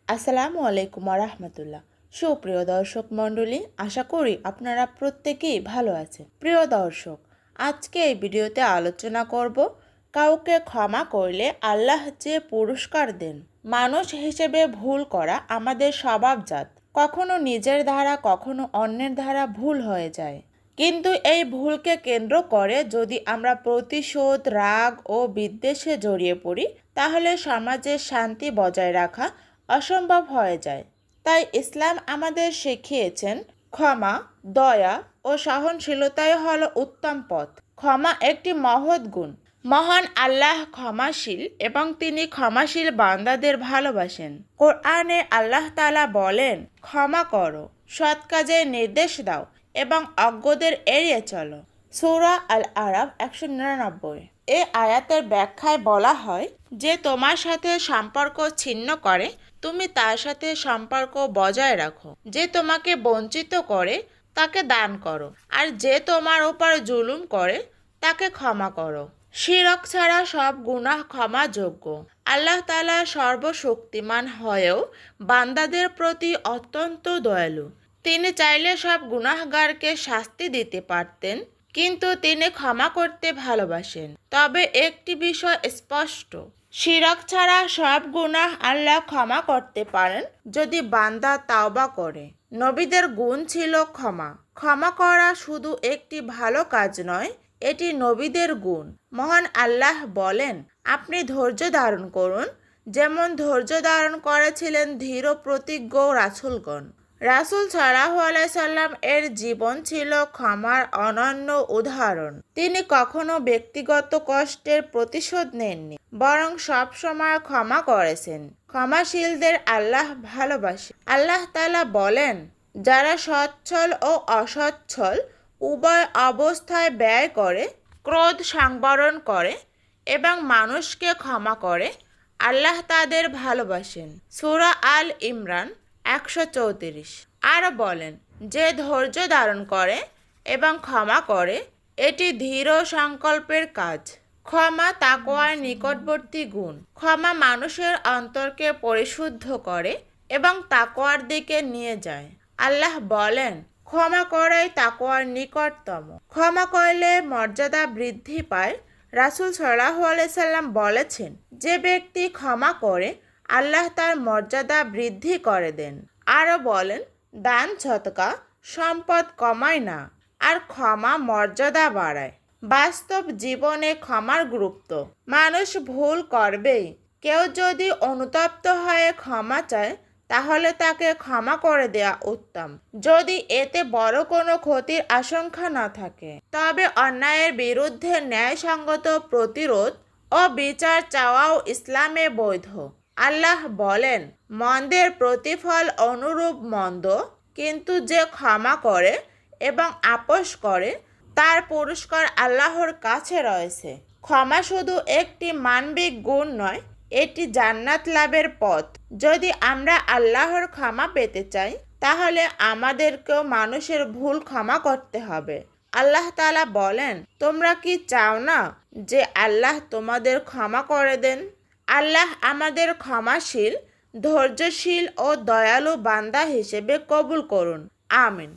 আসসালামু আলাইকুম রাহমাতুল্লাহ। সুপ্রিয় দর্শক মণ্ডলী, আশা করি আপনারা প্রত্যেকেই ভালো আছেন। প্রিয় দর্শক, আজকে এই ভিডিওতে আলোচনা করব কাউকে ক্ষমা করলে আল্লাহ যে পুরস্কার দেন। মানুষ হিসেবে ভুল করা আমাদের স্বভাবজাত। কখনো নিজের দ্বারা কখনো অন্যের দ্বারা ভুল হয়ে যায়। কিন্তু এই ভুলকে কেন্দ্র করে যদি আমরা প্রতিশোধ, রাগ ও বিদ্বেষে জড়িয়ে পড়ি, তাহলে সমাজের শান্তি বজায় রাখা অসম্ভব হয়ে যায়। তাই ইসলাম আমাদের শিখিয়েছেন ক্ষমা, দয়া ও সহনশীলতাই হলো উত্তম পথ। ক্ষমা একটি মহৎ গুণ। মহান আল্লাহ ক্ষমাশীল এবং তিনি ক্ষমাশীল বান্দাদের ভালোবাসেন। কোরআনে আল্লাহ তাআলা বলেন, ক্ষমা করো, সৎ কাজের নির্দেশ দাও এবং অজ্ঞদের এড়িয়ে চলো। সূরা আল আরাফ 199। এই আয়াতের ব্যাখ্যায় বলা হয়, যে তোমার সাথে সম্পর্ক ছিন্ন করে তুমি তার সাথে সম্পর্ক বজায় রাখো। যে তোমাকে বঞ্চিত করে তাকে দান করো, আর যে তোমার উপর জুলুম করে তাকে ক্ষমা করো। শিরক ছাড়া সব গুনাহ ক্ষমাযোগ্য। আল্লাহ তাআলা সর্বশক্তিমান হয়েও বান্দাদের প্রতি অত্যন্ত দয়ালু। তিনি চাইলে সব গুনাহগারকে শাস্তি দিতে পারতেন, কিন্তু তিনি ক্ষমা করতে ভালোবাসেন। তবে একটি বিষয় স্পষ্ট, শিরক ছাড়া সব গুনাহ আল্লাহ ক্ষমা করতে পারেন যদি বান্দা তাওবা করে। নবীদের গুণ ছিল ক্ষমা। ক্ষমা করা শুধু একটি ভালো কাজ নয়, এটি নবীদের গুণ। মহান আল্লাহ বলেন, আপনি ধৈর্য ধারণ করুন, যেমন ধৈর্য ধারণ করেছিলেন ধীর প্রতিজ্ঞ রাসূলগণ। রাসূল সাল্লাল্লাহু আলাইহি সাল্লাম এর জীবন ছিল ক্ষমার অনন্য উদাহরণ। তিনি কখনো ব্যক্তিগত কষ্টের প্রতিশোধ নেননি, বরং সব সময় ক্ষমা করেছেন। ক্ষমাশীলদের আল্লাহ ভালোবাসেন। আল্লাহ তাআলা বলেন, যারা সচ্ছল ও অসচ্ছল উভয় অবস্থায় ব্যয় করে, ক্রোধ সংবরণ করে এবং মানুষকে ক্ষমা করে, আল্লাহ তাদের ভালোবাসেন। সূরা আল ইমরান 134। আরও বলেন, যে ধৈর্য ধারণ করে এবং ক্ষমা করে, এটি ধীর সংকল্পের কাজ। ক্ষমা তাকওয়ার নিকটবর্তী গুণ। ক্ষমা মানুষের অন্তরকে পরিশুদ্ধ করে এবং তাকওয়ার দিকে নিয়ে যায়। আল্লাহ বলেন, ক্ষমা করাই তাকওয়ার নিকটতম। ক্ষমা করলে মর্যাদা বৃদ্ধি পায়। রাসূল সাল্লাল্লাহু আলাইহি সাল্লাম বলেছেন, যে ব্যক্তি ক্ষমা করে আল্লাহ তার মর্যাদা বৃদ্ধি করে দেন। আরও বলেন, দান সদকা সম্পদ কমায় না, আর ক্ষমা মর্যাদা বাড়ায়। বাস্তব জীবনে ক্ষমার গুরুত্ব। মানুষ ভুল করবেই। কেউ যদি অনুতপ্ত হয়ে ক্ষমা চায়, তাহলে তাকে ক্ষমা করে দেওয়া উত্তম, যদি এতে বড় কোনো ক্ষতির আশঙ্কা না থাকে। তবে অন্যায়ের বিরুদ্ধে ন্যায়সঙ্গত প্রতিরোধ ও বিচার চাওয়াও ইসলামে বৈধ। আল্লাহ বলেন, মন্দের প্রতিফল অনুরূপ মন্দ, কিন্তু যে ক্ষমা করে এবং আপোস করে তার পুরস্কার আল্লাহর কাছে রয়েছে। ক্ষমা শুধু একটি মানবিক গুণ নয়, এটি জান্নাত লাভের পথ। যদি আমরা আল্লাহর ক্ষমা পেতে চাই, তাহলে আমাদেরকেও মানুষের ভুল ক্ষমা করতে হবে। আল্লাহ তাআলা বলেন, তোমরা কি চাও না যে আল্লাহ তোমাদের ক্ষমা করে দেন? আল্লাহ আমাদের ক্ষমাশীল, ধৈর্যশীল ও দয়ালু বান্দা হিসেবে কবুল করুন। আমিন।